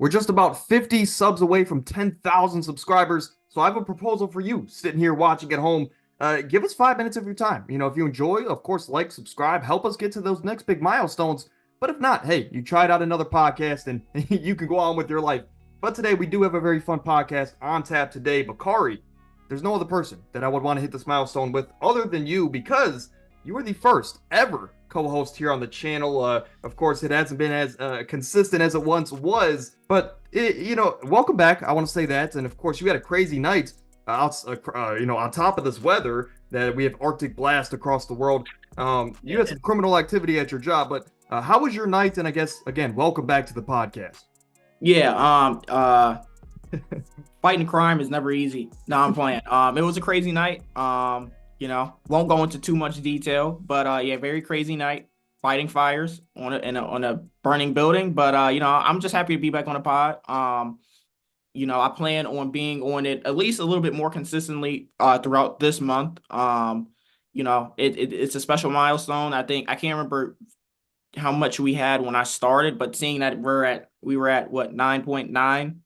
We're just about 50 subs away from 10,000 subscribers. So I have a proposal for you sitting here watching at home. Give us 5 minutes of your time. If you enjoy, of course, like, subscribe, help us get to those next big milestones. But if not, hey, you tried out another podcast and you can go on with your life. But today we do have a very fun podcast on tap today. Bakari, there's no other person that I would want to hit this milestone with other than you because you were the first ever co-host here on the channel. Of course, it hasn't been as consistent as it once was, but welcome back. I want to say that, and of course, you had a crazy night on top of this weather that we have Arctic blast across the world. You had some criminal activity at your job, but how was your night? And I guess again, welcome back to the podcast. Yeah, fighting crime is never easy. No, I'm playing. It was a crazy night. Won't go into too much detail, but very crazy night. Fighting fires on a burning building. But I'm just happy to be back on the pod. I plan on being on it at least a little bit more consistently throughout this month. It's a special milestone. I think I can't remember how much we had when I started, but seeing that we were at what 9.9,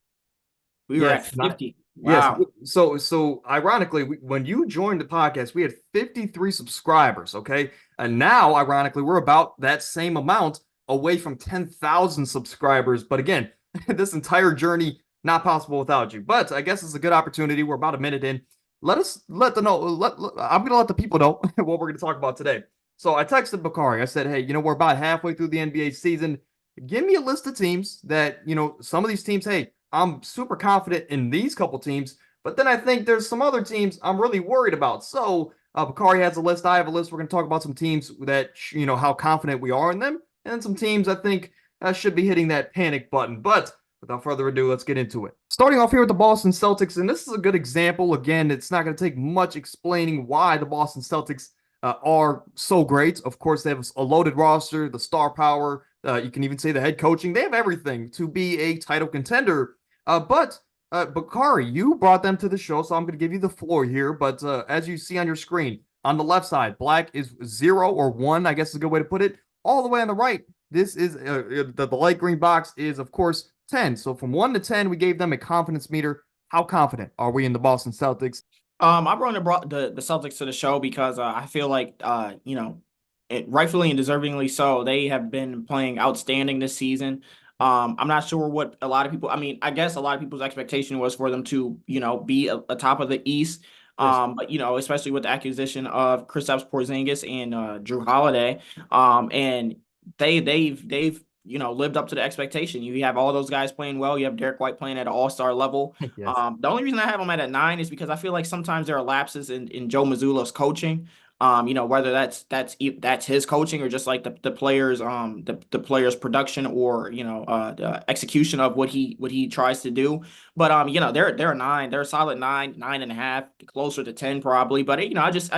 we were at 50. Yes. Wow. So ironically, when you joined the podcast, we had 53 subscribers. Okay. And now, ironically, we're about that same amount away from 10,000 subscribers. But again, this entire journey, not possible without you. But I guess it's a good opportunity. We're about a minute in. I'm going to let the people know what we're going to talk about today. So I texted Bakari. I said, hey, we're about halfway through the NBA season. Give me a list of teams that, some of these teams, hey, I'm super confident in these couple teams, but then I think there's some other teams I'm really worried about. So Bakari has a list. I have a list. We're going to talk about some teams that, how confident we are in them, and some teams I think should be hitting that panic button. But without further ado, let's get into it. Starting off here with the Boston Celtics, and this is a good example. Again, it's not going to take much explaining why the Boston Celtics are so great. Of course, they have a loaded roster, the star power. You can even say the head coaching. They have everything to be a title contender. But Bakari, you brought them to the show, so I'm going to give you the floor here. But as you see on your screen, on the left side, black is 0 or 1, I guess is a good way to put it. All the way on the right, this is the light green box is, of course, 10. So from 1 to 10, we gave them a confidence meter. How confident are we in the Boston Celtics? I brought the Celtics to the show because I feel like rightfully and deservingly so, they have been playing outstanding this season. I'm not sure what a lot of people. I mean, I guess a lot of people's expectation was for them to, be a top of the East. Yes. But especially with the acquisition of Kristaps Porzingis and Jrue Holiday, and they've lived up to the expectation. You have all those guys playing well. You have Derek White playing at an all-star level. Yes. The only reason I have them at 9 is because I feel like sometimes there are lapses in Joe Mazzulla's coaching. Whether that's his coaching or just like the players, the players' production or the execution of what he tries to do. But they're a 9, they're a solid 9.5, closer to 10 probably. But I just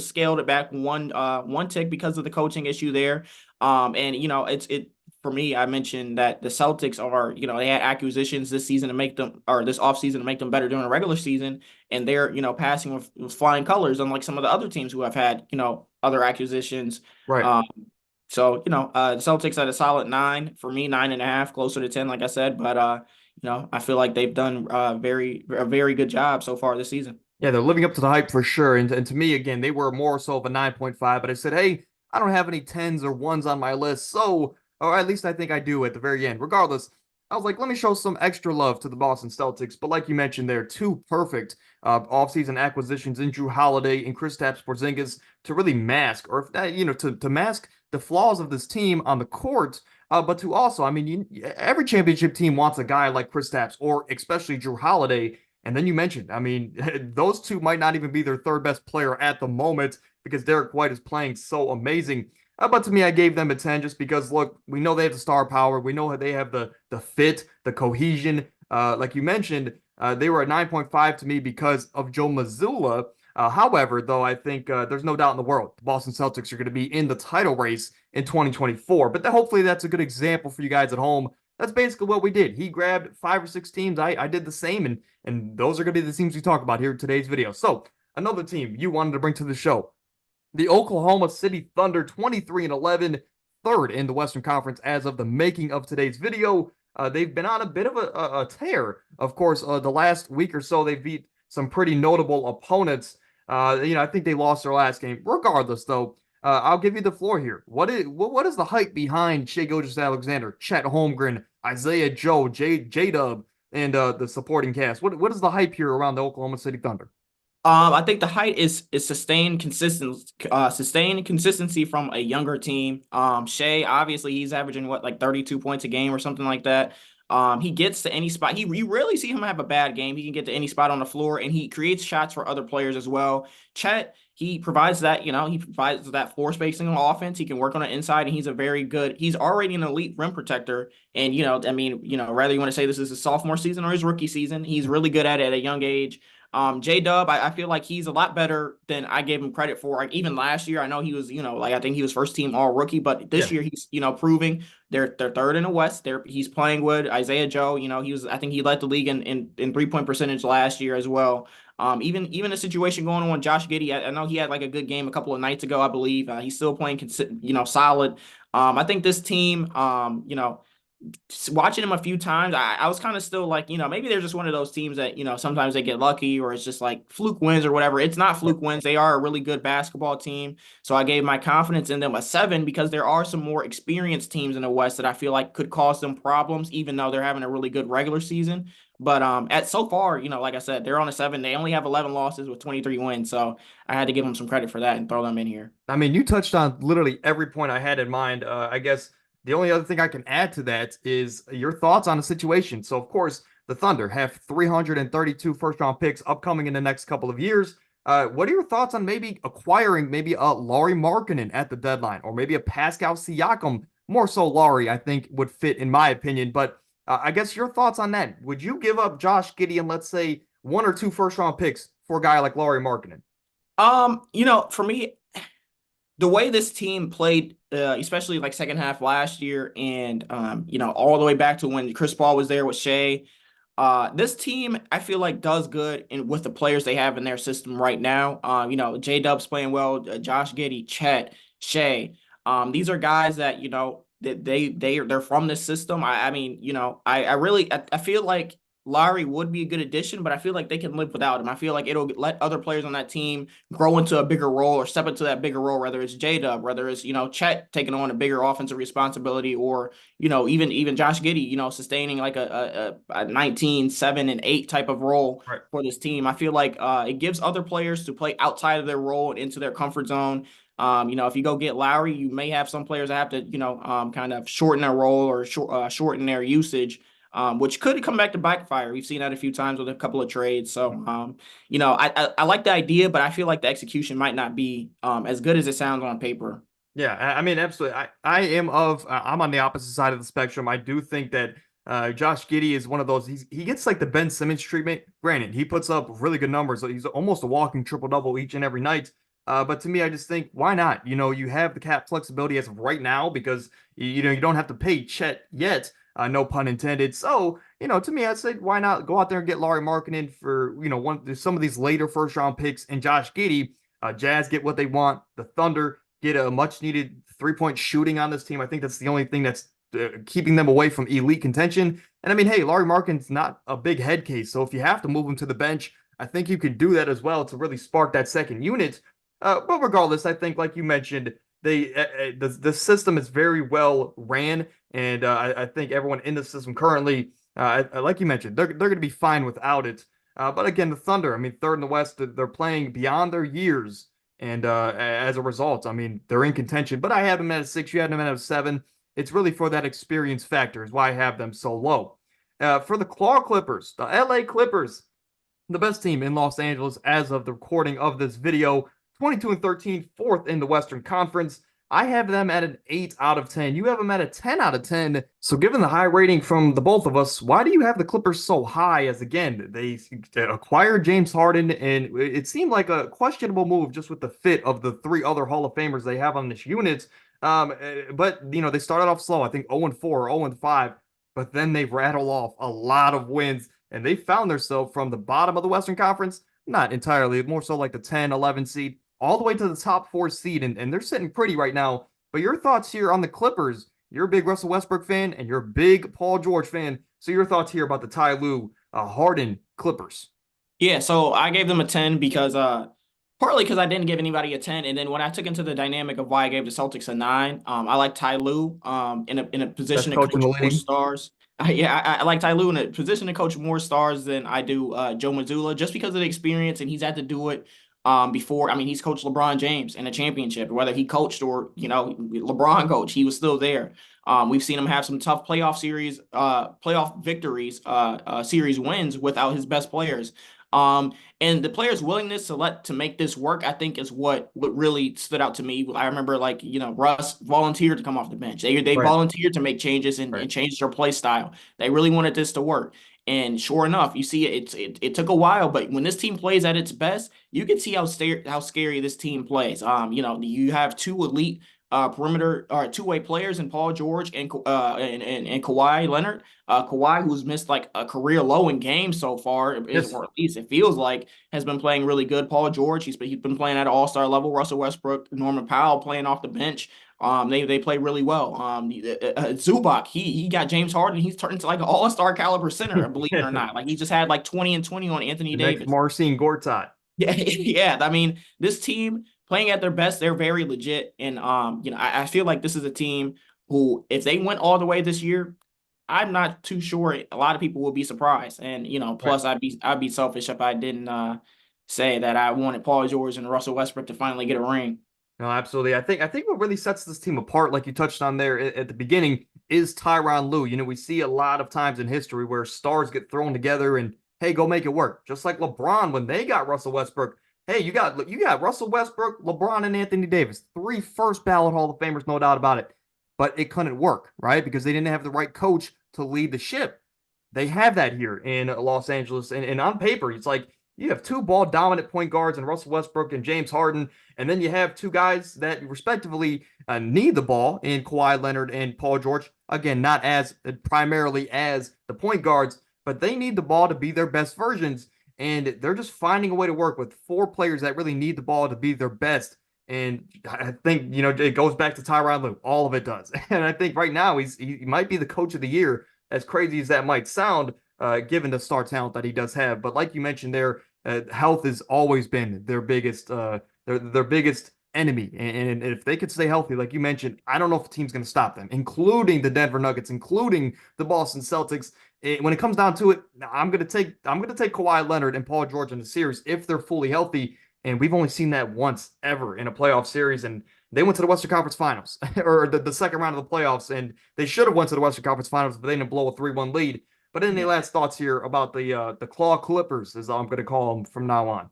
scaled it back one tick because of the coaching issue there. And it for me, I mentioned that the Celtics are, they had acquisitions this season to make them, or this offseason to make them better during the regular season. And they're, passing with flying colors, unlike some of the other teams who have had, other acquisitions. Right. The Celtics at a solid 9 for me, 9.5, closer to 10, like I said. But, I feel like they've done a very good job so far this season. Yeah, they're living up to the hype for sure. And to me, again, they were more so of a 9.5, but I said, hey, I don't have any 10s or 1s on my list. So, or at least I think I do at the very end. Regardless, I was like, let me show some extra love to the Boston Celtics. But like you mentioned, they're two perfect offseason acquisitions in Jrue Holiday and Kristaps Porzingis to really mask, or if that, to mask the flaws of this team on the court. But to also, I mean, every championship team wants a guy like Kristaps or especially Jrue Holiday. And then you mentioned, I mean, those two might not even be their third best player at the moment because Derek White is playing so amazing. But to me, I gave them a 10 just because, look, we know they have the star power. We know they have the fit, the cohesion. Like you mentioned, they were at 9.5 to me because of Joe Mazzulla. However, though, I think there's no doubt in the world the Boston Celtics are going to be in the title race in 2024. But hopefully that's a good example for you guys at home. That's basically what we did. He grabbed 5 or 6 teams. I did the same, and those are going to be the teams we talk about here in today's video. So another team you wanted to bring to the show. The Oklahoma City Thunder, 23-11, third in the Western Conference as of the making of today's video. They've been on a bit of a tear. Of course, the last week or so, they beat some pretty notable opponents. I think they lost their last game. Regardless, though, I'll give you the floor here. What is the hype behind Shai Gilgeous-Alexander, Chet Holmgren, Isaiah Joe, J Dub, and the supporting cast? What is the hype here around the Oklahoma City Thunder? I think the height is sustained consistency from a younger team. Shea, obviously he's averaging what, like 32 points a game or something like that. He gets to any spot. You rarely see him have a bad game. He can get to any spot on the floor, and he creates shots for other players as well. Chet, he provides that, he provides that floor spacing on offense. He can work on the inside, and he's already an elite rim protector. And, whether you want to say this is his sophomore season or his rookie season, he's really good at it at a young age. J Dub, I feel like he's a lot better than I gave him credit for. Like even last year, I know he was, I think he was first team all rookie, but this Yeah. year he's, proving they're third in the West. He's playing with Isaiah Joe. I think he led the league in 3-point percentage last year as well. Even a situation going on with Josh Giddey, I know he had like a good game a couple of nights ago, I believe. He's still playing, solid. I think this team, watching them a few times, I was kind of still like, maybe they're just one of those teams that, sometimes they get lucky or it's just like fluke wins or whatever. It's not fluke wins. They are a really good basketball team. So I gave my confidence in them a 7 because there are some more experienced teams in the West that I feel like could cause them problems, even though they're having a really good regular season. But at so far, like I said, they're on a 7. They only have 11 losses with 23 wins. So I had to give them some credit for that and throw them in here. I mean, you touched on literally every point I had in mind. I guess the only other thing I can add to that is your thoughts on the situation. So, of course, the Thunder have 332 first-round picks upcoming in the next couple of years. What are your thoughts on maybe acquiring maybe a Lauri Markkanen at the deadline, or maybe a Pascal Siakam? More so, Lauri, I think, would fit in my opinion. But I guess your thoughts on that. Would you give up Josh Giddey and let's say 1 or 2 first-round picks for a guy like Lauri Markkanen? For me, the way this team played, especially like second half last year, and all the way back to when Chris Paul was there with Shea, this team I feel like does good with the players they have in their system right now. J Dub's playing well, Josh Giddey, Chet, Shea. These are guys that that they're from this system. I feel like Lowry would be a good addition, but I feel like they can live without him. I feel like it'll let other players on that team grow into a bigger role or step into that bigger role, whether it's J-Dub, whether it's, Chet taking on a bigger offensive responsibility, or, even Josh Giddey, sustaining like a 19, 7, and 8 type of role Right. for this team. I feel like it gives other players to play outside of their role and into their comfort zone. If you go get Lowry, you may have some players that have to, kind of shorten their role or shorten their usage, which could come back to backfire. We've seen that a few times with a couple of trades. So, I like the idea, but I feel like the execution might not be as good as it sounds on paper. Yeah, I mean, absolutely. I'm on the opposite side of the spectrum. I do think that Josh Giddey is one of those. He gets like the Ben Simmons treatment. Granted, he puts up really good numbers. So he's almost a walking triple double each and every night. But to me, I just think, why not? You have the cap flexibility as of right now because you don't have to pay Chet yet. No pun intended. So, to me, I'd say why not go out there and get Lauri Markkanen for, some of these later first round picks, and Josh Giddey. Jazz get what they want. The Thunder get a much needed 3-point shooting on this team. I think that's the only thing that's keeping them away from elite contention. And I mean, hey, Lauri Markkanen's not a big head case. So if you have to move him to the bench, I think you could do that as well to really spark that second unit. But regardless, I think, like you mentioned, the system is very well ran, and I think everyone in the system currently, like you mentioned, they're going to be fine without it. But again, the Thunder, I mean, third in the West, they're playing beyond their years, and as a result, I mean, they're in contention. But I have them at a 6, you have them at a 7. It's really for that experience factor is why I have them so low. For the Claw Clippers, the LA Clippers, the best team in Los Angeles as of the recording of this video. 22-13, fourth in the Western Conference. I have them at an 8 out of 10. You have them at a 10 out of 10. So given the high rating from the both of us, why do you have the Clippers so high? As again, they acquired James Harden, and it seemed like a questionable move just with the fit of the 3 other Hall of Famers they have on this unit. But they started off slow. I think 0-4, 0-5, but then they rattle off a lot of wins, and they found themselves from the bottom of the Western Conference, not entirely, more so like the 10, 11 seed, all the way to the top 4 seed, and they're sitting pretty right now. But your thoughts here on the Clippers you're a big Russell Westbrook fan and you're a big Paul George fan. So your thoughts here about the Ty Lue Harden Clippers? Yeah, so I gave them a 10 because partly because I didn't give anybody a 10. And then when I took into the dynamic of why I gave the Celtics a 9, I like Ty Lue in a position Best to coach in coach the more league. stars. I like Ty Lue in a position to coach more stars than I do Joe Mazzulla, just because of the experience, and he's had to do it before. I mean, he's coached LeBron James in a championship, whether he coached or, LeBron coach, he was still there. We've seen him have some tough playoff victories, series wins without his best players. And the players' willingness to make this work, I think, is what really stood out to me. I remember, like, Russ volunteered to come off the bench. They Right, volunteered to make changes right. and change their play style. They really wanted this to work. And sure enough, you see it took a while, but when this team plays at its best, you can see how scary this team plays. You have two elite perimeter or two-way players in Paul George and Kawhi Leonard. Kawhi, who's missed like a career low in games so far, Yes. or at least it feels like, has been playing really good. Paul George, he's been playing at an all-star level. Russell Westbrook, Norman Powell playing off the bench. They play really well. Zubac, he got James Harden. He's turned into like an all-star caliber center, believe it or The not. Like, he just had like 20 and 20 on Anthony next Davis. Marcin Gortat. Yeah, yeah. I mean, this team playing at their best, they're very legit. And I feel like this is a team who, if they went all the way this year, I'm not too sure. A lot of people will be surprised. And Right. plus I'd be selfish if I didn't say that I wanted Paul George and Russell Westbrook to finally get a ring. No, absolutely. I think what really sets this team apart, like you touched on there at the beginning, is Tyronn Lue. We see a lot of times in history where stars get thrown together and hey, go make it work. Just like LeBron when they got Russell Westbrook. Hey, you got Russell Westbrook, LeBron, and Anthony Davis, three first ballot Hall of Famers, no doubt about it. But it couldn't work, right? Because they didn't have the right coach to lead the ship. They have that here in Los Angeles. And on paper, it's like you have two ball dominant point guards in Russell Westbrook and James Harden. And then you have two guys that respectively need the ball in Kawhi Leonard and Paul George. Again, not as primarily as the point guards, but they need the ball to be their best versions. And they're just finding a way to work with four players that really need the ball to be their best. And I think, it goes back to Tyronn Lue. All of it does. And I think right now he might be the coach of the year, as crazy as that might sound, given the star talent that he does have. But like you mentioned there, health has always been their biggest enemy. And if they could stay healthy, like you mentioned, I don't know if the team's going to stop them, including the Denver Nuggets, including the Boston Celtics. When it comes down to it, I'm gonna take Kawhi Leonard and Paul George in the series if they're fully healthy. And we've only seen that once ever in a playoff series, and they went to the Western Conference Finals or the second round of the playoffs, and they should have went to the Western Conference Finals, but they didn't blow a 3-1 lead. But any Yeah. last thoughts here about the Claw Clippers, as I'm going to call them from now on?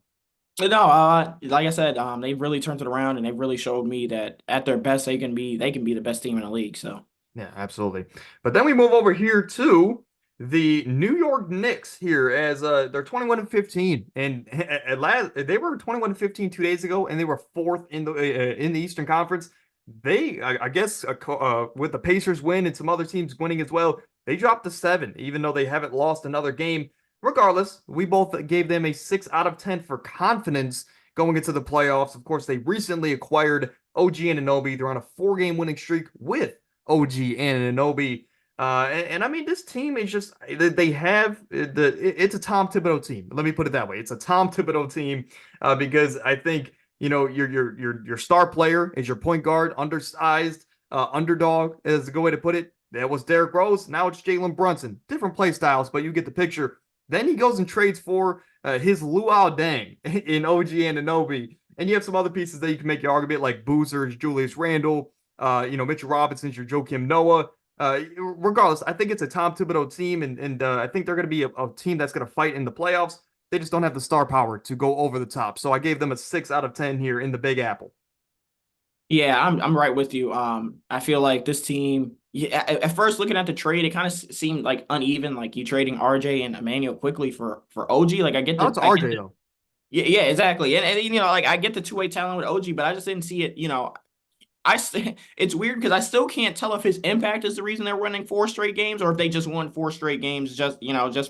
No, like I said, they've really turned it around, and they've really showed me that at their best they can be the best team in the league. So Yeah, absolutely. But then we move over here to the New York Knicks here as they're 21 and 15, and at last they were 21 and 15 2 days ago, and they were fourth in the Eastern Conference. I guess, with the Pacers win and some other teams winning as well, they dropped to 7, even though they haven't lost another game. Regardless, we both gave them a 6 out of 10 for confidence going into the playoffs. Of course, they recently acquired OG Anunoby. They're on a 4-game winning streak with OG Anunoby. And I mean, this team is just they have it's a Tom Thibodeau team. Let me put it that way. It's a Tom Thibodeau team because I think your star player is your point guard, undersized, underdog is a good way to put it. That was Derrick Rose. Now it's Jalen Brunson. Different play styles, but you get the picture. Then he goes and trades for his Luau Dang in OG Anunoby. And you have some other pieces that you can make your argument, like Boozer's Julius Randle, Mitchell Robinson's your Joakim Noah. Regardless, I think it's a Tom Thibodeau team, and I think they're going to be a team that's going to fight in the playoffs. They just don't have the star power to go over the top. So I gave them a 6 out of 10 here in the Big Apple. yeah, I'm right with you. I feel like this team. Yeah, at first looking at the trade, it kind of seemed like uneven. Like you trading RJ and Emmanuel quickly for OG. Like Now it's I get RJ the though. yeah, yeah, exactly. And like I get the two-way talent with OG, but I just didn't see it. It's weird because I still can't tell if his impact is the reason they're winning four straight games or if they just won four straight games just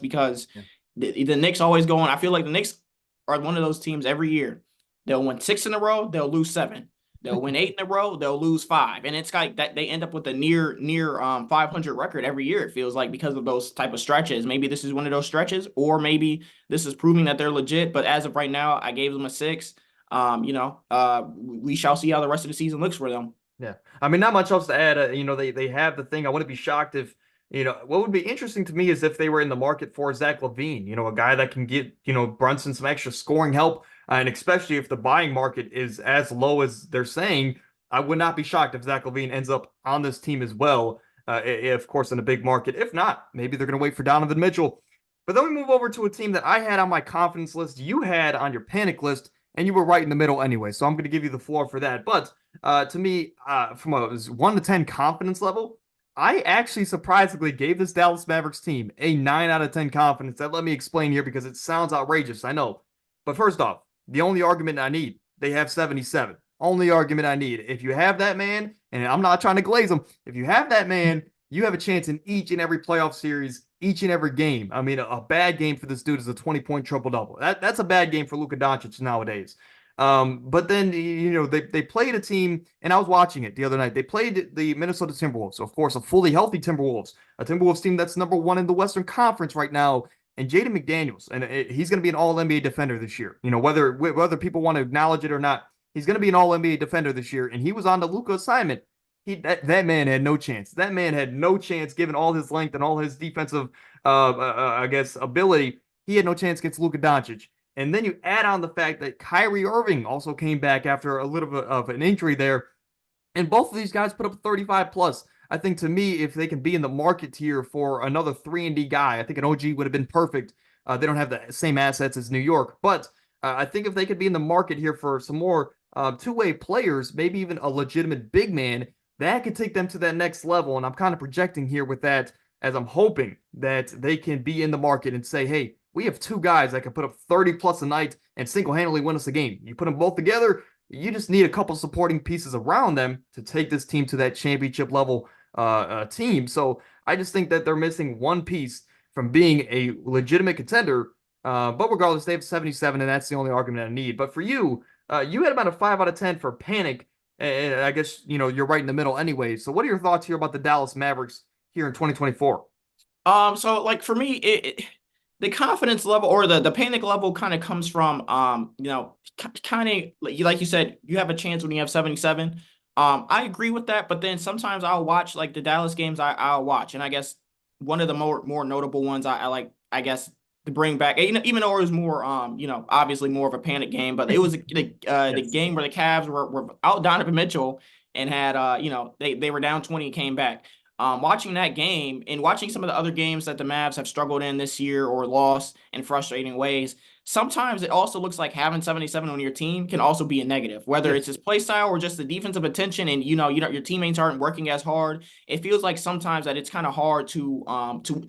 because Yeah. the Knicks always going. I feel like the Knicks are one of those teams every year. They'll win six in a row, they'll lose seven. They'll win 8 in a row, they'll lose 5. And it's like that they end up with a near 500 record every year, it feels like, because of those type of stretches. Maybe this is one of those stretches, or maybe this is proving that they're legit. But as of right now, I gave them a 6. We shall see how the rest of the season looks for them. Yeah. I mean, not much else to add. They have the thing. I wouldn't be shocked if, what would be interesting to me is if they were in the market for Zach LaVine, a guy that can get, Brunson some extra scoring help. And especially if the buying market is as low as they're saying, I would not be shocked if Zach LaVine ends up on this team as well. Of course, in a big market. If not, maybe they're going to wait for Donovan Mitchell. But then we move over to a team that I had on my confidence list, you had on your panic list, and you were right in the middle anyway. So I'm going to give you the floor for that. But to me, from a 1 to 10 confidence level, I actually surprisingly gave this Dallas Mavericks team a 9 out of 10 confidence. That let me explain here because it sounds outrageous, I know. But first off, the only argument I need, they have 77. Only argument I need. If you have that man, and I'm not trying to glaze them, if you have that man, you have a chance in each and every playoff series, each and every game. I mean, a bad game for this dude is a 20-point triple-double. That's a bad game for Luka Doncic nowadays. But then, they played a team, and I was watching it the other night. They played the Minnesota Timberwolves, so of course, a fully healthy Timberwolves, a Timberwolves team that's number 1 in the Western Conference right now. And Jaden McDaniels, and he's going to be an All NBA defender this year. Whether people want to acknowledge it or not, he's going to be an All NBA defender this year. And he was on the Luka assignment. That man had no chance. That man had no chance, given all his length and all his defensive, I guess, ability. He had no chance against Luka Doncic. And then you add on the fact that Kyrie Irving also came back after a little bit of an injury there. And both of these guys put up 35 plus. I think to me, if they can be in the market here for another 3-and-D guy, I think an OG would have been perfect. They don't have the same assets as New York. But I think if they could be in the market here for some more two-way players, maybe even a legitimate big man, that could take them to that next level. And I'm kind of projecting here with that as I'm hoping that they can be in the market and say, hey, we have 2 guys that can put up 30 plus a night and single-handedly win us a game. You put them both together, you just need a couple supporting pieces around them to take this team to that championship level team. So I just think that they're missing one piece from being a legitimate contender. But regardless, they have 77, and that's the only argument I need. But for you, you had about a 5 out of 10 for panic. And I guess, you're right in the middle anyway. So what are your thoughts here about the Dallas Mavericks here in 2024? So like for me, the confidence level or the panic level kind of comes from kind of like you said, you have a chance when you have 77. I agree with that, but then sometimes I'll watch like the Dallas games I'll watch, and I guess one of the more notable ones I like, I guess, to bring back, even though it was more obviously more of a panic game, but it was the Yes. game where the Cavs were out Donovan Mitchell and had they were down 20 and came back. Watching that game and watching some of the other games that the Mavs have struggled in this year or lost in frustrating ways, sometimes it also looks like having 77 on your team can also be a negative, whether it's Yes. his play style or just the defensive attention, and your teammates aren't working as hard. It feels like sometimes that it's kind of hard to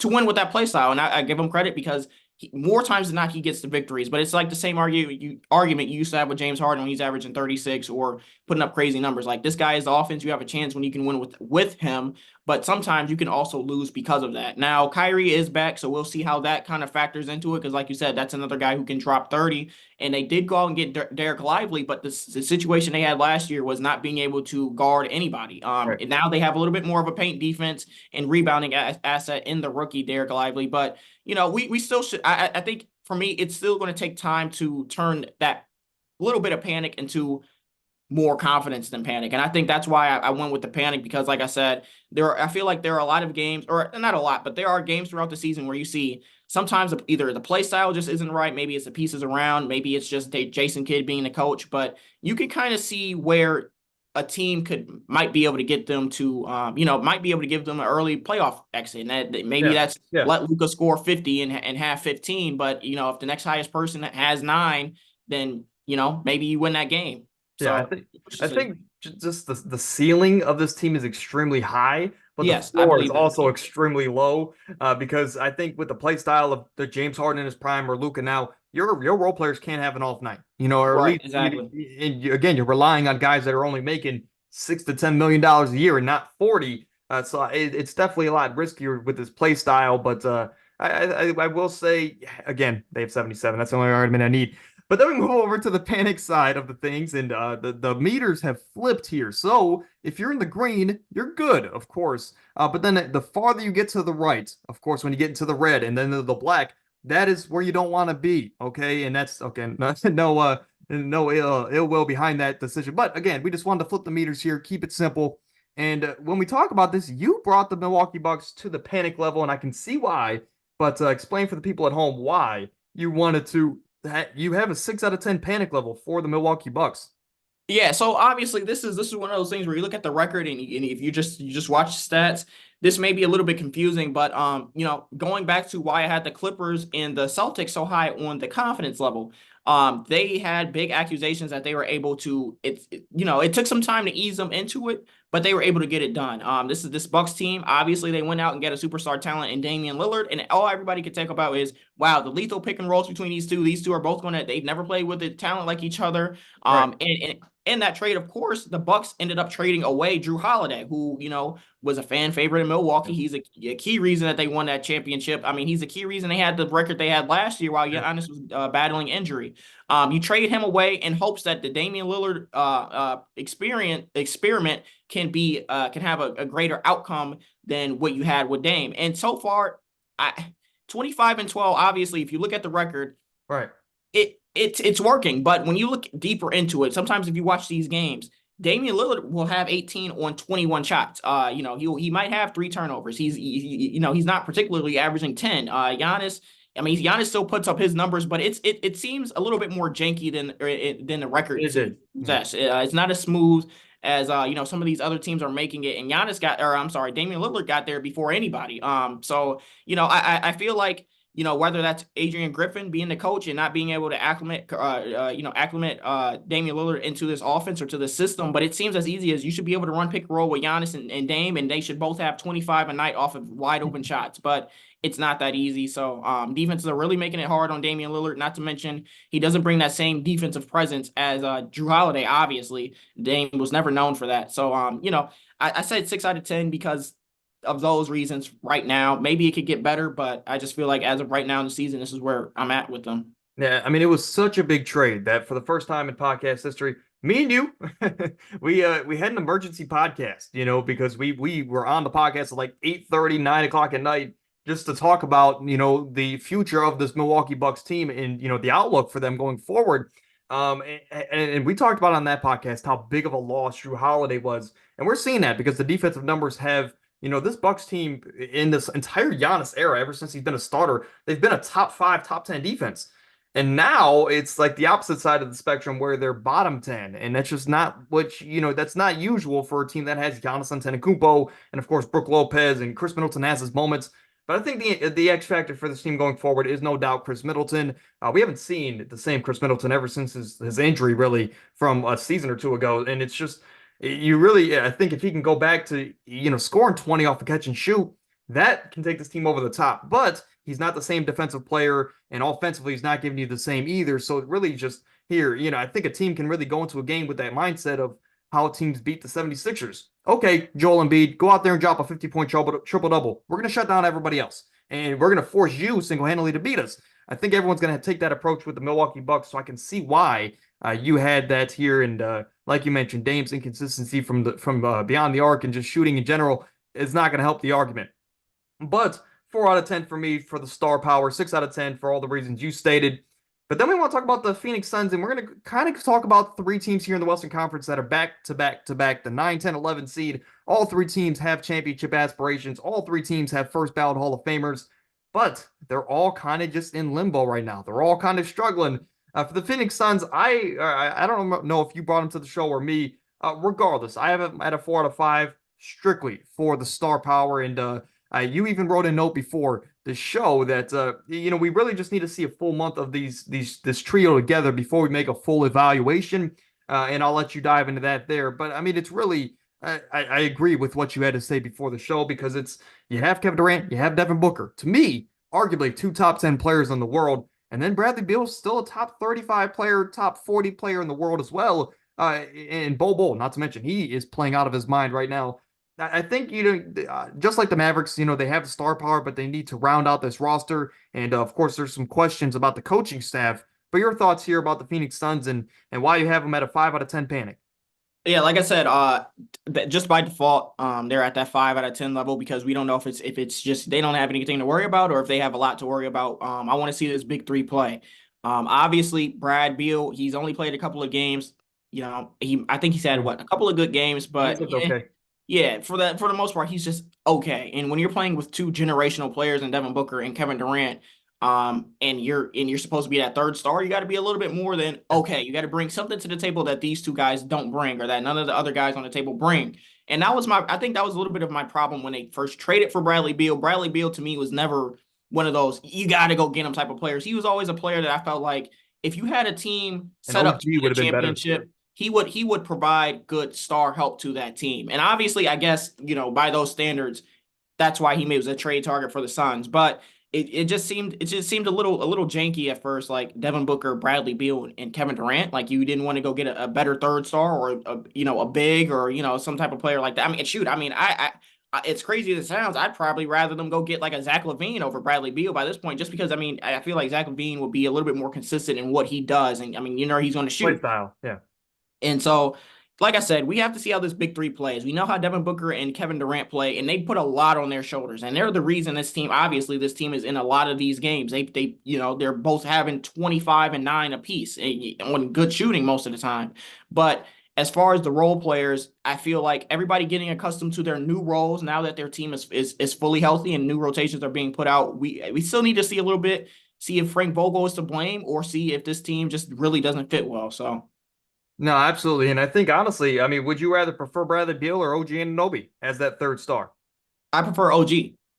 win with that play style, and I give him credit because more times than not he gets the victories. But it's like the same argument you used to have with James Harden when he's averaging 36 or putting up crazy numbers. Like, this guy is the offense. You have a chance when you can win with him, but sometimes you can also lose because of that. Now, Kyrie is back, so we'll see how that kind of factors into it, because like you said, that's another guy who can drop 30. And they did go out and get Derek Lively, but the situation they had last year was not being able to guard anybody. Right. And now they have a little bit more of a paint defense and rebounding asset in the rookie Derek Lively. But we still should. I think for me, it's still going to take time to turn that little bit of panic into more confidence than panic. And I think that's why I went with the panic, because like I said, I feel like there are a lot of games, or not a lot, but there are games throughout the season where you see sometimes either the play style just isn't right. Maybe it's the pieces around. Maybe it's just Jason Kidd being the coach, but you can kind of see where a team might be able to get them to, might be able to give them an early playoff exit. And that maybe Yeah. that's Yeah. let Luka score 50 and have 15. But, if the next highest person has 9, then, maybe you win that game. Yeah, I So think I think just the ceiling of this team is extremely high, but the yes, I floor is believe that also too. extremely low. Because I think with the play style of the James Harden in his prime or Luka now, your role players can't have an off night, or at Right, least exactly. again, you're relying on guys that are only making $6 to $10 million a year and not 40. So it's definitely a lot riskier with his play style. But I will say again, they have 77. That's the only argument I need. But then we move over to the panic side of the things, and the meters have flipped here. So if you're in the green, you're good, of course. But then the farther you get to the right, of course, when you get into the red and then the black, that is where you don't want to be. Okay, and that's okay. No ill will behind that decision. But again, we just wanted to flip the meters here, keep it simple. And when we talk about this, you brought the Milwaukee Bucks to the panic level, and I can see why. But explain for the people at home why you wanted to you have a 6 out of 10 panic level for the Milwaukee Bucks. Yeah, so obviously this is one of those things where you look at the record and if you just watch stats, this may be a little bit confusing, but going back to why I had the Clippers and the Celtics so high on the confidence level, they had big accusations that they were able to it took some time to ease them into it, but they were able to get it done. This Bucks team, obviously they went out and got a superstar talent in Damian Lillard, and all everybody could talk about is wow, the lethal pick and rolls between these two. These two are both they've never played with a talent like each other. Right. And in that trade, of course, the Bucks ended up trading away Drew Holiday, who was a fan favorite in Milwaukee. Yeah. He's a key reason that they won that championship. I mean, he's a key reason they had the record they had last year while Yeah. Giannis was battling injury. You trade him away in hopes that the Damian Lillard experiment can have a greater outcome than what you had with Dame. And so far, 25-12. Obviously, if you look at the record, Right. it's working. But when you look deeper into it, sometimes if you watch these games, Damian Lillard will have 18 on 21 shots. He might have 3 turnovers. He's not particularly averaging 10. Giannis, I mean, Giannis still puts up his numbers, but it seems a little bit more janky than the record It did. Yeah. suggests. It's not as smooth as some of these other teams are making it. And Damian Lillard got there before anybody. So I feel like whether that's Adrian Griffin being the coach and not being able to acclimate Damian Lillard into this offense or to the system, but it seems as easy as you should be able to run pick and roll with Giannis and Dame, and they should both have 25 a night off of wide open shots. But it's not that easy. So defenses are really making it hard on Damian Lillard. Not to mention he doesn't bring that same defensive presence as Drew Holiday. Obviously, Dame was never known for that. So I said 6 out of 10 because of those reasons right now. Maybe it could get better, but I just feel like as of right now in the season, this is where I'm at with them. Yeah, I mean, it was such a big trade that for the first time in podcast history, me and you, we had an emergency podcast, because we were on the podcast at like 8:30, 9 o'clock at night just to talk about, the future of this Milwaukee Bucks team and, the outlook for them going forward. And we talked about on that podcast how big of a loss Drew Holiday was. And we're seeing that because the defensive numbers have this Bucks team in this entire Giannis era, ever since he's been a starter, they've been a top 5, top 10 defense. And now it's like the opposite side of the spectrum where they're bottom 10. And that's just not that's not usual for a team that has Giannis Antetokounmpo and, of course, Brook Lopez, and Chris Middleton has his moments. But I think the X factor for this team going forward is no doubt Chris Middleton. We haven't seen the same Chris Middleton ever since his injury, really, from a season or two ago. And it's just, you really, I think if he can go back to, scoring 20 off a catch and shoot, that can take this team over the top. But he's not the same defensive player, and offensively, he's not giving you the same either. So it really just here, I think a team can really go into a game with that mindset of how teams beat the 76ers. Okay, Joel Embiid, go out there and drop a 50-point triple-double. We're going to shut down everybody else, and we're going to force you single-handedly to beat us. I think everyone's going to take that approach with the Milwaukee Bucks, so I can see why you had that here. And like you mentioned, Dame's inconsistency from beyond the arc and just shooting in general is not going to help the argument. But 4 out of 10 for me for the star power, 6 out of 10 for all the reasons you stated. But then we want to talk about the Phoenix Suns, and we're going to kind of talk about 3 teams here in the Western Conference that are back to back to back, the 9, 10, 11 seed. All 3 teams have championship aspirations. All 3 teams have first ballot Hall of Famers, but they're all kind of just in limbo right now. They're all kind of struggling. For the Phoenix Suns, I don't know if you brought them to the show or me. Regardless, I have them at a 4 out of 5 strictly for the star power. And you even wrote a note before the show that we really just need to see a full month of this trio together before we make a full evaluation. And I'll let you dive into that there. But I mean, it's really I agree with what you had to say before the show, because you have Kevin Durant, you have Devin Booker. To me, arguably 2 top 10 players in the world. And then Bradley Beal's still a top 35 player, top 40 player in the world as well. And Bol, not to mention, he is playing out of his mind right now. I think, just like the Mavericks, they have the star power, but they need to round out this roster. And of course, there's some questions about the coaching staff But your thoughts here about the Phoenix Suns and why you have them at a 5 out of 10 panic. Yeah, like I said, just by default, they're at that 5 out of 10 level because we don't know if it's just they don't have anything to worry about or if they have a lot to worry about. I want to see this big three play. Obviously, Brad Beal, he's only played a couple of games. I think he's had Yeah. what a couple of good games, He's but looked yeah, okay. yeah, for the most part, he's just okay. And when you're playing with two generational players in Devin Booker and Kevin Durant, and you're supposed to be that third star, you got to be a little bit more than Yeah. okay. You got to bring something to the table that these two guys don't bring, or that none of the other guys on the table bring. And I think that was a little bit of my problem when they first traded for Bradley Beal. Bradley Beal to me was never one of those you got to go get him type of players. He was always a player that I felt like if you had a team And set up to OG win would a have been better. Yeah. championship, he would provide good star help to that team. And obviously, I guess, by those standards, that's why he was a trade target for the Suns. But it just seemed a little janky at first, like Devin Booker, Bradley Beal, and Kevin Durant. Like you didn't want to go get a better third star or a big or some type of player like that. I mean, shoot, I mean, it's crazy as it sounds. I'd probably rather them go get like a Zach LaVine over Bradley Beal by this point, just because I mean I feel like Zach LaVine will be a little bit more consistent in what he does, and I mean he's going to Play shoot. style. Yeah. And so, like I said, we have to see how this big three plays. We know how Devin Booker and Kevin Durant play, and they put a lot on their shoulders. And they're the reason this team is in a lot of these games. They're both having 25 and 9 apiece on good shooting most of the time. But as far as the role players, I feel like everybody getting accustomed to their new roles now that their team is fully healthy and new rotations are being put out. We still need to see a little bit, see if Frank Vogel is to blame or see if this team just really doesn't fit well. So No, absolutely. And I think honestly, I mean, would you rather prefer Bradley Beal or OG Anunoby as that third star? I prefer OG.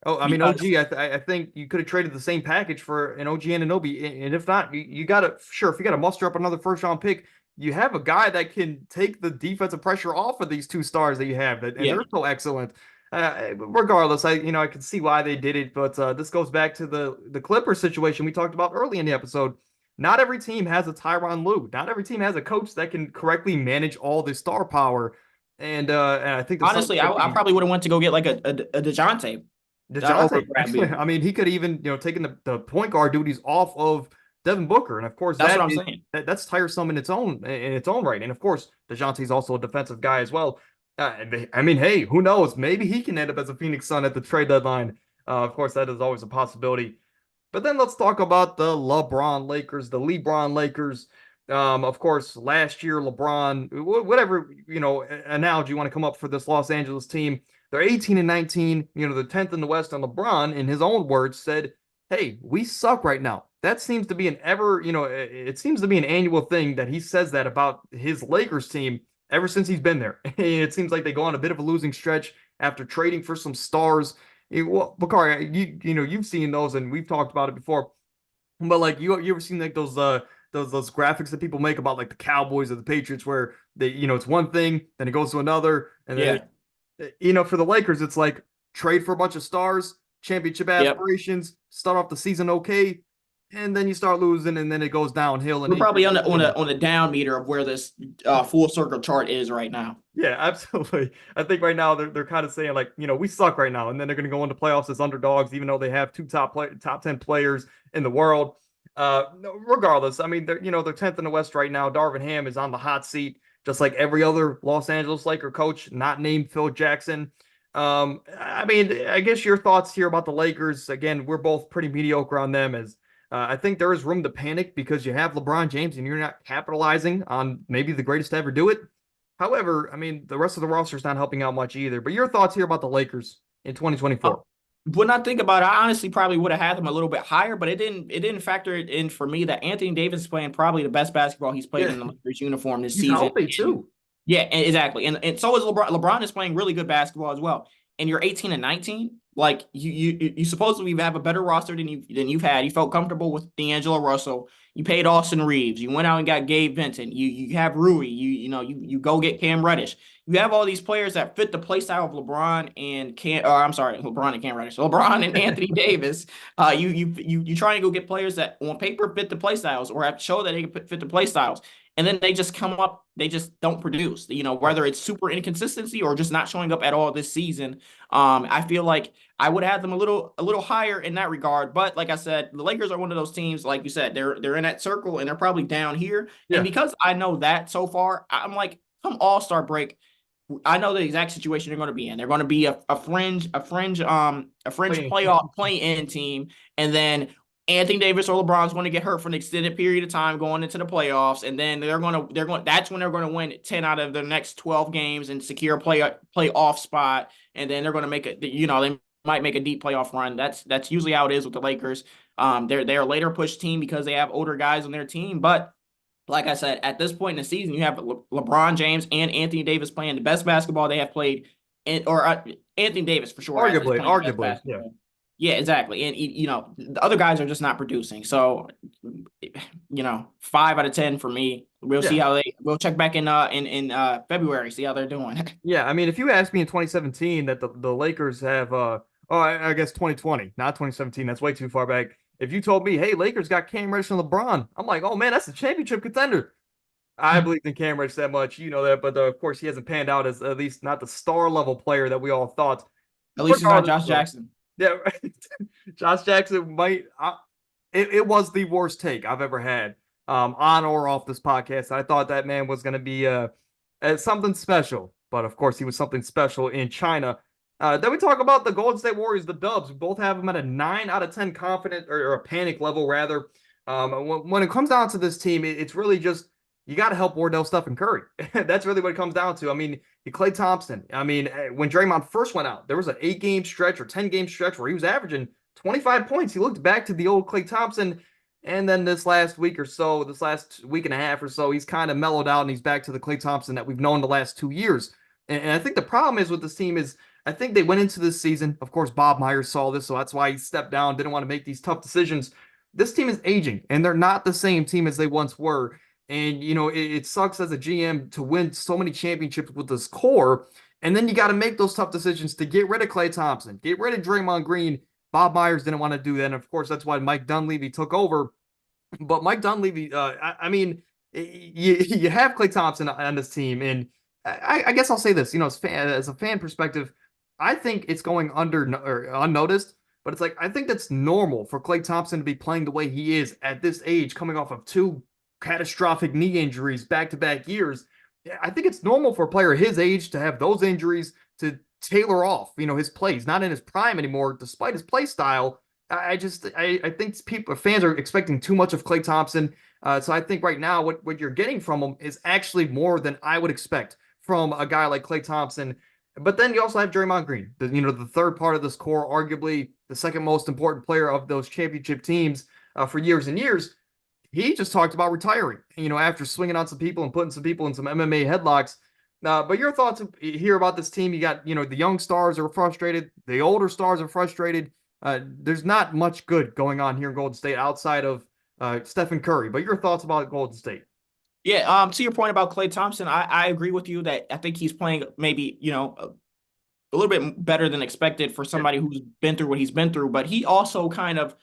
Oh, I mean, Because OG, I think you could have traded the same package for an OG Anunoby. And if not, you got to, sure, if you got to muster up another first round pick, you have a guy that can take the defensive pressure off of these two stars that you have, and yeah, they're so excellent. Regardless, I can see why they did it, but this goes back to the Clippers situation we talked about early in the episode. Not every team has a Tyronn Lue. Not every team has a coach that can correctly manage all the star power. And I think the Suns honestly, could I be probably would have went to go get like a DeJounte over DeJounte. Brad Beal. I mean, he could even, taking the point guard duties off of Devin Booker. And of course, That's what I'm saying. that's tiresome in its own right. And of course, DeJounte's also a defensive guy as well. I mean, hey, who knows? Maybe he can end up as a Phoenix Sun at the trade deadline. Of course, that is always a possibility. But then let's talk about the LeBron Lakers. Of course, last year, LeBron, whatever, analogy you want to come up for this Los Angeles team, they're 18 and 19, the 10th in the West. And LeBron, in his own words, said, "Hey, we suck right now." That seems to be it seems to be an annual thing that he says that about his Lakers team ever since he's been there. It seems like they go on a bit of a losing stretch after trading for some stars. Well, Bakari, you've seen those, and we've talked about it before. But like, you ever seen like those graphics that people make about like the Cowboys or the Patriots, where it's one thing, then it goes to another, and Yeah. then for the Lakers, it's like trade for a bunch of stars, championship Yep. aspirations, start off the season okay, and then you start losing, and then it goes downhill, and We're probably on the on you the on the down meter of where this full circle chart is right now. Yeah, absolutely. I think right now they're kind of saying like, we suck right now, and then they're going to go into playoffs as underdogs, even though they have two top 10 players in the world. No, regardless, I mean they're 10th in the West right now. Darvin Ham is on the hot seat, just like every other Los Angeles Laker coach, not named Phil Jackson. I mean, I guess your thoughts here about the Lakers. Again, we're both pretty mediocre on them as I think there is room to panic because you have LeBron James and you're not capitalizing on maybe the greatest to ever do it. However, I mean, the rest of the roster is not helping out much either. But your thoughts here about the Lakers in Uh, 2024? when I think about it, I honestly probably would have had them a little bit higher, but it didn't factor it in for me that Anthony Davis is playing probably the best basketball he's played Yeah, in the Lakers uniform this he's season. healthy too. Yeah, exactly. And so is LeBron. LeBron is playing really good basketball as well. And you're 18 and 19. Like you supposedly have a better roster than you've had. You felt comfortable with D'Angelo Russell. You paid Austin Reeves. You went out and got Gabe Vincent. You have Rui. You go get Cam Reddish. You have all these players that fit the play style of LeBron and LeBron and Cam Reddish. LeBron and Anthony Davis. You try and go get players that on paper fit the play styles or have show that they can fit the play styles. and then they just come up, they just don't produce, whether it's super inconsistency or just not showing up at all this season. I feel like I would have them a little higher in that regard. But like I said, the Lakers are one of those teams, like you said, they're in that circle and they're probably down here. And Yeah. because I know that so far, I'm like, come All-Star break, I know the exact situation they're going to be in. They're going to be a fringe Playing. playoff play-in team, and then Anthony Davis or LeBron's going to get hurt for an extended period of time going into the playoffs, and then that's when they're going to win 10 out of their next 12 games and secure a playoff spot, and then they're going to they might make a deep playoff run. That's usually how it is with the Lakers. They're a later push team because they have older guys on their team, but like I said, at this point in the season, you have LeBron James and Anthony Davis playing the best basketball they have played, Anthony Davis for sure is playing the best Arguably, yeah. basketball. Yeah, exactly. And the other guys are just not producing. So, 5 out of 10 for me. We'll see Yeah. how we'll check back in February, see how they're doing. Yeah, I mean, if you asked me in 2017 that the Lakers have I guess 2020, not 2017, that's way too far back. If you told me, hey, Lakers got Cam Reddish and LeBron, I'm like, oh man, that's a championship contender. I believe in Cam Reddish that much, you know that, but of course he hasn't panned out as at least not the star level player that we all thought. At least he's not Josh Jackson. Yeah, Josh Jackson might. It was the worst take I've ever had, on or off this podcast. I thought that man was going to be something special, but of course he was something special in China. Then we talk about the Golden State Warriors, the Dubs. We both have them at a 9 out of 10 confident or a panic level rather. When it comes down to this team, it's really just you got to help Wardell, Steph, and Curry. That's really what it comes down to. I mean, Klay Thompson. I mean, when Draymond first went out, there was an 8-game stretch or 10-game stretch where he was averaging 25 points. He looked back to the old Klay Thompson, and then this last week or so, this last week and a half or so, he's kind of mellowed out and he's back to the Klay Thompson that we've known the last 2 years. And I think the problem is with this team is I think they went into this season. Of course, Bob Myers saw this, so that's why he stepped down, didn't want to make these tough decisions. This team is aging, and they're not the same team as they once were. And, it sucks as a GM to win so many championships with this core. And then you got to make those tough decisions to get rid of Klay Thompson, get rid of Draymond Green. Bob Myers didn't want to do that. And, of course, that's why Mike Dunleavy took over. But Mike Dunleavy, I mean, you have Klay Thompson on this team. And I guess I'll say this, as a fan perspective, I think it's going unnoticed. But it's like, I think that's normal for Klay Thompson to be playing the way he is at this age, coming off of 2 catastrophic knee injuries back-to-back years. I think it's normal for a player his age to have those injuries to tailor off, his plays. Not in his prime anymore, despite his play style. I think fans are expecting too much of Klay Thompson. So I think right now what you're getting from him is actually more than I would expect from a guy like Klay Thompson. But then you also have Draymond Green, the third part of this core, arguably the second most important player of those championship teams for years and years. He just talked about retiring, after swinging on some people and putting some people in some MMA headlocks. But your thoughts here about this team? You got, the young stars are frustrated. The older stars are frustrated. There's not much good going on here in Golden State outside of Stephen Curry. But your thoughts about Golden State? Yeah, to your point about Klay Thompson, I agree with you that I think he's playing maybe, a little bit better than expected for somebody who's been through what he's been through, but he also kind of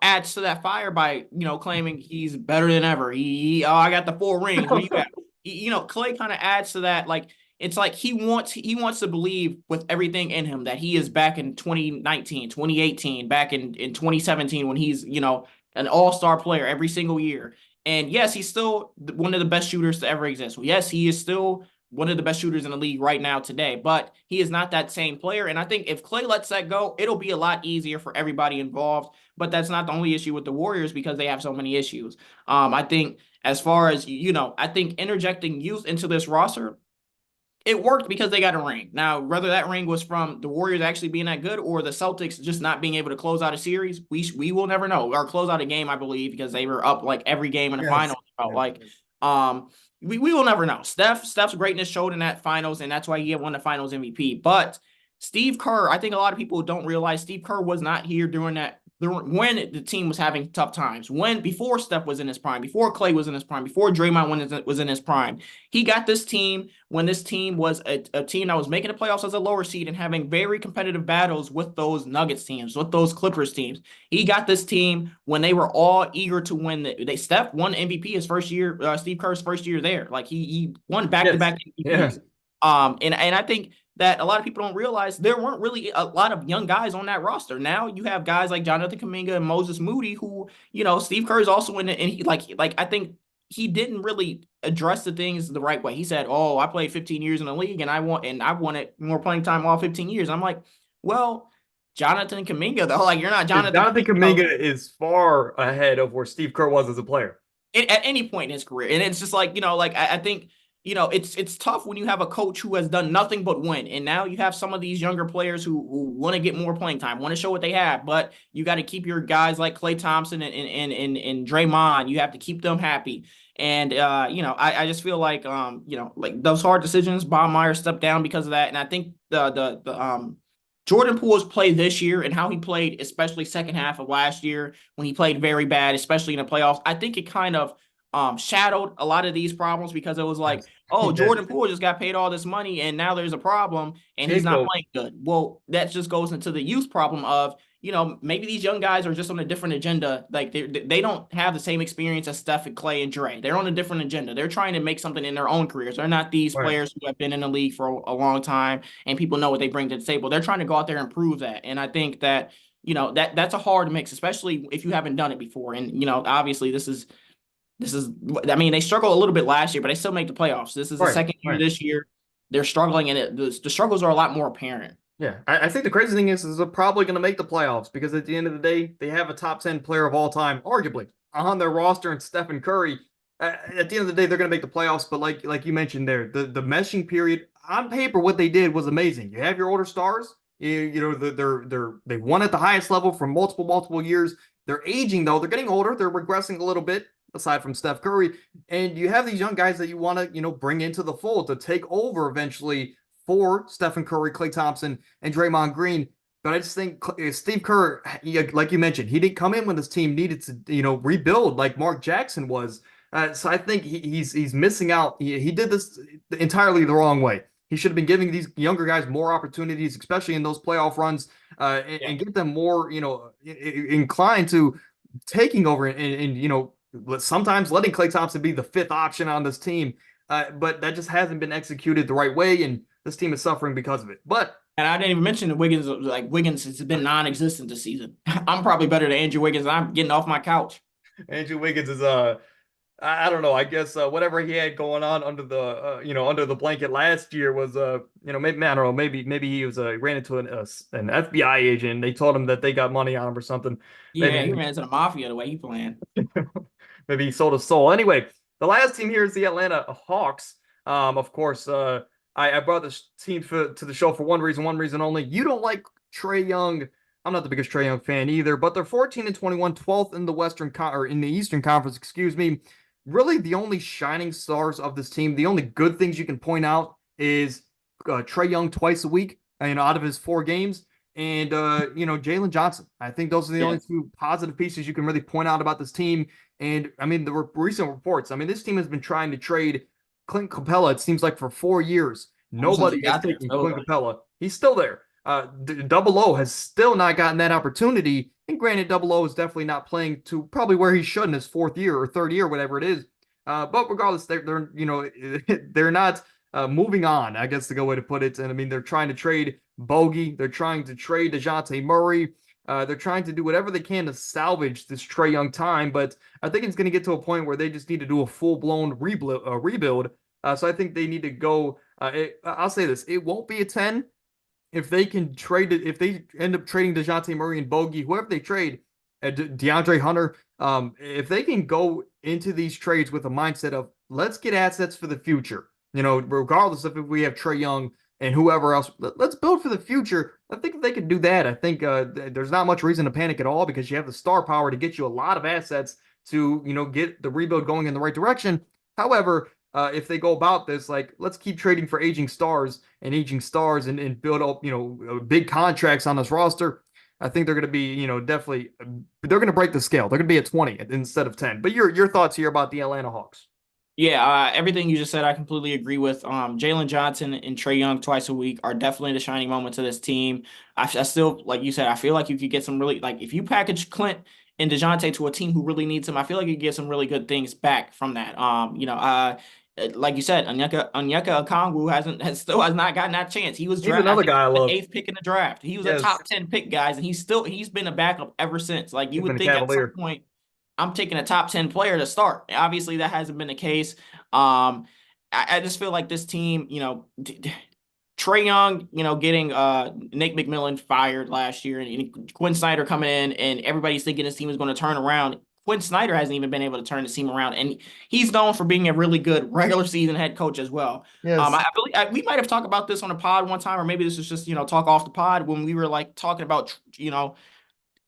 adds to that fire by, claiming he's better than ever. I got the 4 rings. Where you at? Klay kind of adds to that. Like, it's like he wants to believe with everything in him that he is back in 2019, 2018, back in 2017 when he's, an all-star player every single year. And yes, he's still one of the best shooters to ever exist. Yes, he is still one of the best shooters in the league right now today, but he is not that same player. And I think if Klay lets that go, it'll be a lot easier for everybody involved. But that's not the only issue with the Warriors because they have so many issues. I think as far as, I think interjecting youth into this roster, it worked because they got a ring. Now, whether that ring was from the Warriors actually being that good or the Celtics just not being able to close out a series, we will never know. Or close out a game, I believe, because they were up like every game in the finals. We will never know. Steph's greatness showed in that finals, and that's why he won the finals MVP. But Steve Kerr, I think a lot of people don't realize Steve Kerr was not here during that when the team was having tough times, when before Steph was in his prime, before Clay was in his prime, before Draymond was in his prime. He got this team when this team was a team that was making the playoffs as a lower seed and having very competitive battles with those Nuggets teams, with those Clippers teams. He got this team when they were all eager to win. Steph won MVP his first year, Steve Kerr's first year there. Like he won Yes. back-to-back Yeah. MVPs. And I think that a lot of people don't realize there weren't really a lot of young guys on that roster. Now you have guys like Jonathan Kuminga and Moses Moody, who, Steve Kerr is also in it, and he like I think he didn't really address the things the right way. He said, "Oh, I played 15 years in the league, and I wanted more playing time all 15 years." I'm like, well, Jonathan Kuminga though, like you're not Jonathan Jonathan Kuminga Kuminga is far ahead of where Steve Kerr was as a player. at any point in his career. And it's just like, like I think, it's tough when you have a coach who has done nothing but win. And now you have some of these younger players who want to get more playing time, want to show what they have, but you got to keep your guys like Klay Thompson and Draymond. You have to keep them happy. And I just feel like like those hard decisions, Bob Myers stepped down because of that. And I think the Jordan Poole's play this year and how he played, especially second half of last year when he played very bad, especially in the playoffs, I think it kind of shadowed a lot of these problems because it was like, Yes. oh, Yes. Jordan Poole just got paid all this money and now there's a problem and he's not Scapegoat. playing good. Well, that just goes into the youth problem of, maybe these young guys are just on a different agenda. Like they don't have the same experience as Steph and Clay and Dre. They're on a different agenda. They're trying to make something in their own careers. They're not these Right. players who have been in the league for a long time and people know what they bring to the table. They're trying to go out there and prove that. And I think that, that's a hard mix, especially if you haven't done it before. And, obviously I mean, they struggled a little bit last year, but they still make the playoffs. This is the Right. second year Right. this year. They're struggling, and the struggles are a lot more apparent. Yeah, I think the crazy thing is they're probably going to make the playoffs because at the end of the day, they have a top 10 player of all time, arguably, on their roster and Stephen Curry. At the end of the day, they're going to make the playoffs. But like you mentioned there, the meshing period on paper, what they did was amazing. You have your older stars. They won at the highest level for multiple years. They're aging though. They're getting older. They're regressing a little bit aside from Steph Curry. And you have these young guys that you want to bring into the fold to take over eventually for Stephen Curry, Klay Thompson, and Draymond Green. But I just think Steve Kerr, like you mentioned, he didn't come in when this team needed to, rebuild like Mark Jackson was. So I think he's missing out. He did this entirely the wrong way. He should have been giving these younger guys more opportunities, especially in those playoff runs, and get them more, inclined to taking over and sometimes letting Klay Thompson be the fifth option on this team. But that just hasn't been executed the right way, and this team is suffering because of it. But And I didn't even mention the Wiggins. Like Wiggins has been non-existent this season. I'm probably better than Andrew Wiggins. I'm getting off my couch. Andrew Wiggins is I don't know. I guess whatever he had going on under the under the blanket last year was maybe I don't know, maybe he was ran into an FBI agent and they told him that they got money on him or something. Yeah, he Maybe ran into the mafia the way he playing. maybe he sold his soul. Anyway, the last team here is the Atlanta Hawks. Of course, I brought this team to the show for one reason only. You don't like Trae Young. I'm not the biggest Trae Young fan either, but they're 14 and 21, 12th in the or in the Eastern Conference, excuse me. Really, the only shining stars of this team, the only good things you can point out is Trae Young twice a week, out of his 4 games, and Jalen Johnson. I think those are the only Yes. two positive pieces you can really point out about this team. And I mean, the recent reports. I mean, this team has been trying to trade Clint Capella. It seems like for 4 years, Ever since nobody he has got there, taken so Clint Capella. He's still there. Double O has still not gotten that opportunity. And granted, Double O is definitely not playing to probably where he should in his 4th year or 3rd year, whatever it is. But regardless, they're they're not moving on. I guess the good way to put it. And I mean, they're trying to trade Bogey. They're trying to trade DeJounte Murray. They're trying to do whatever they can to salvage this Trae Young time. But I think it's going to get to a point where they just need to do a full blown rebuild. So I think they need to go. I'll say this: it won't be a 10 if they can trade it, if they end up trading DeJounte Murray and Bogey, whoever they trade, DeAndre Hunter, if they can go into these trades with a mindset of let's get assets for the future, regardless of if we have Trae Young and whoever else, let's build for the future. I think if they could do that, I think there's not much reason to panic at all because you have the star power to get you a lot of assets to, get the rebuild going in the right direction. However, if they go about this, like, let's keep trading for aging stars and build up, big contracts on this roster. I think they're going to be, definitely they're going to break the scale. They're going to be at 20 instead of 10. But your thoughts here about the Atlanta Hawks? Yeah, everything you just said, I completely agree with. Jalen Johnson and Trae Young twice a week are definitely the shining moments of this team. I still, like you said, I feel like you could get some really, like, if you package Clint and DeJounte to a team who really needs him, I feel like you could get some really good things back from that. Like you said, Onyeka Okongwu still has not gotten that chance. He was He's I another think guy I the love. eighth pick in the draft. He was a Yes, top 10 pick, guys, and he's been a backup ever since. Like you he's been would a think at some Cavalier. point I'm taking a top 10 player to start. Obviously, that hasn't been the case. Um, I just feel like this team, Trae Young, getting Nick McMillan fired last year, and Quinn Snyder coming in, and everybody's thinking this team is going to turn around. Quinn Snyder hasn't even been able to turn the team around, and he's known for being a really good regular season head coach as well. Yes. I believe we might have talked about this on a pod one time, or maybe this was just talk off the pod when we were like talking about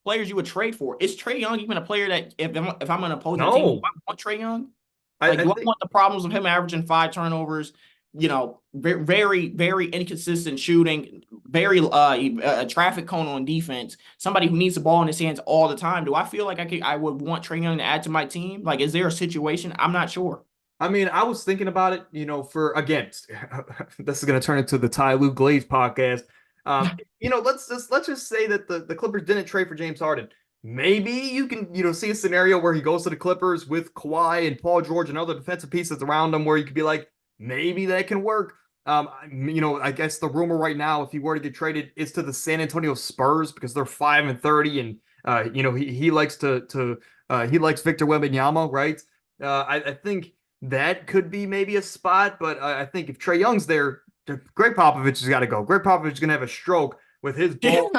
players you would trade for. Is Trae Young even a player that if I'm an opposing team, do No. I want Trae Young? I, Like, I do I think want the problems of him averaging 5 turnovers? Very, very inconsistent shooting, very a traffic cone on defense. Somebody who needs the ball in his hands all the time. Do I feel like I would want Trae Young to add to my team? Like, is there a situation? I'm not sure. I mean, I was thinking about it, for again, this is going to turn into the Ty Lue Glaze podcast. Let's just say that the Clippers didn't trade for James Harden. Maybe you can, see a scenario where he goes to the Clippers with Kawhi and Paul George and other defensive pieces around him where you could be like, maybe that can work. I guess the rumor right now, if he were to get traded, is to the San Antonio Spurs because they're 5-30, and he likes he likes Victor Wembanyama, right? I think that could be maybe a spot, but I think if Trae Young's there, Greg Popovich has got to go. Greg Popovich is going to have a stroke with his ball.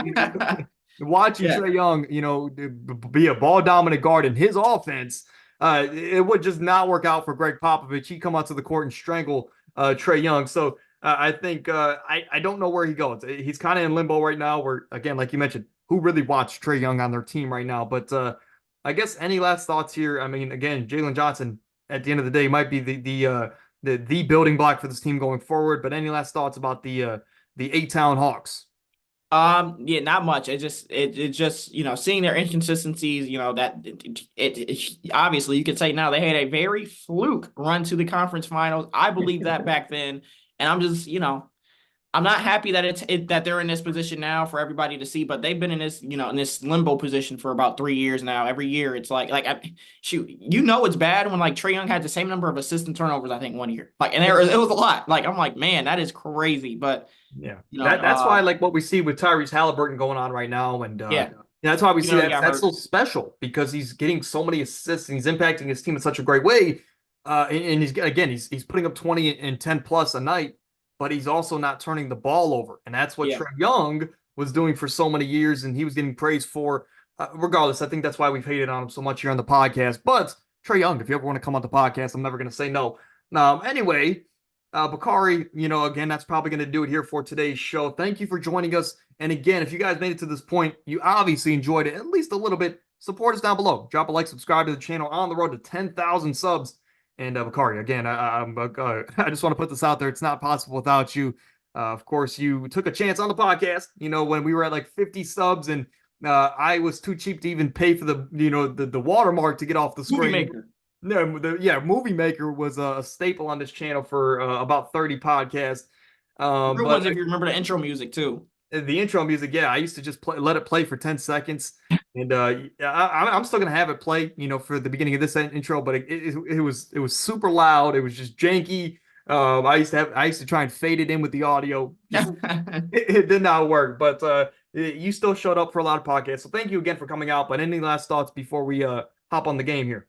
Watching Yeah. Trae Young, be a ball dominant guard in his offense, it would just not work out for Greg Popovich. He'd come out to the court and strangle Trae Young. So I think I don't know where he goes. He's kind of in limbo right now. Where again, like you mentioned, who really wants Trae Young on their team right now? But I guess any last thoughts here? I mean, again, Jalen Johnson at the end of the day might be the building block for this team going forward. But any last thoughts about the A-Town Hawks? Yeah, not much. It just seeing their inconsistencies, that obviously you could say now they had a very fluke run to the conference finals. I believe that back then, and I'm just I'm not happy that that they're in this position now for everybody to see, but they've been in this in this limbo position for about 3 years now. Every year it's shoot, it's bad when like Trae Young had the same number of assist and turnovers I think one year, like, and it was a lot. Like I'm like, man, that is crazy, but Yeah, you know that's why uh like what we see with Tyrese Halliburton going on right now, and yeah, that's why we see he that got that's hurt. so special because he's getting so many assists and he's impacting his team in such a great way. And he's putting up 20 and 10 plus a night, but he's also not turning the ball over, and that's what Yeah. Trae Young was doing for so many years, and he was getting praised for. Regardless, I think that's why we've hated on him so much here on the podcast. But Trae Young, if you ever want to come on the podcast, I'm never going to say no. Anyway. Bakari, again, that's probably going to do it here for today's show. Thank you for joining us. And again, if you guys made it to this point, you obviously enjoyed it at least a little bit. Support us down below. Drop a like, subscribe to the channel on the road to 10,000 subs. And Bakari, again, I just want to put this out there. It's not possible without you. Of course, you took a chance on the podcast, when we were at like 50 subs and I was too cheap to even pay for the watermark to get off the Movie screen. maker. No, Movie Maker was a staple on this channel for about 30 podcasts. Real But ones if you remember the intro music too. the intro music, I used to just let it play for 10 seconds. And I'm still gonna have it play, for the beginning of this intro, but it was super loud. It was just janky. I used to try and fade it in with the audio. Just it did not work. But you still showed up for a lot of podcasts. So thank you again for coming out. But any last thoughts before we hop on the game here?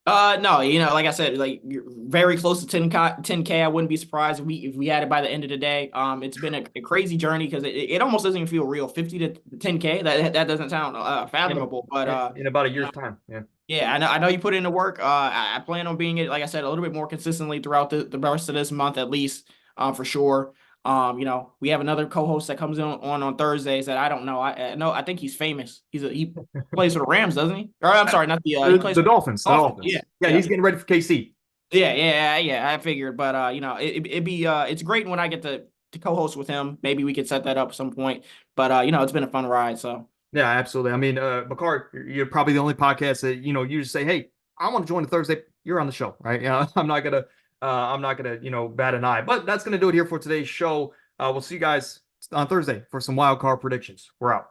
No, like I said, like you're very close to 10K. I wouldn't be surprised if we had it by the end of the day. It's been a crazy journey because it almost doesn't even feel real. 50 to 10K, that doesn't sound In, fathomable, but in about a you know, year's time. Yeah. yeah, I know you put in the work. I plan on being it, like I said, a little bit more consistently throughout the rest of this month at least, for sure. We have another co-host that comes in on Thursdays that I don't know. I know I think he's famous. He plays for the Rams, doesn't he? Or I'm sorry, not he plays The for Dolphins. The Dolphins. Yeah, Dolphins. Yeah, yeah. he's getting ready for KC. Yeah. I figured, but it'd be it's great when I get to co-host with him. Maybe we could set that up at some point. But it's been a fun ride. So Yeah, absolutely. I mean, McCart, you're probably the only podcast that, you just say, hey, I want to join the Thursday. You're on the show, right? I'm not gonna, bat an eye. But that's gonna do it here for today's show. We'll see you guys on Thursday for some wild card predictions. We're out.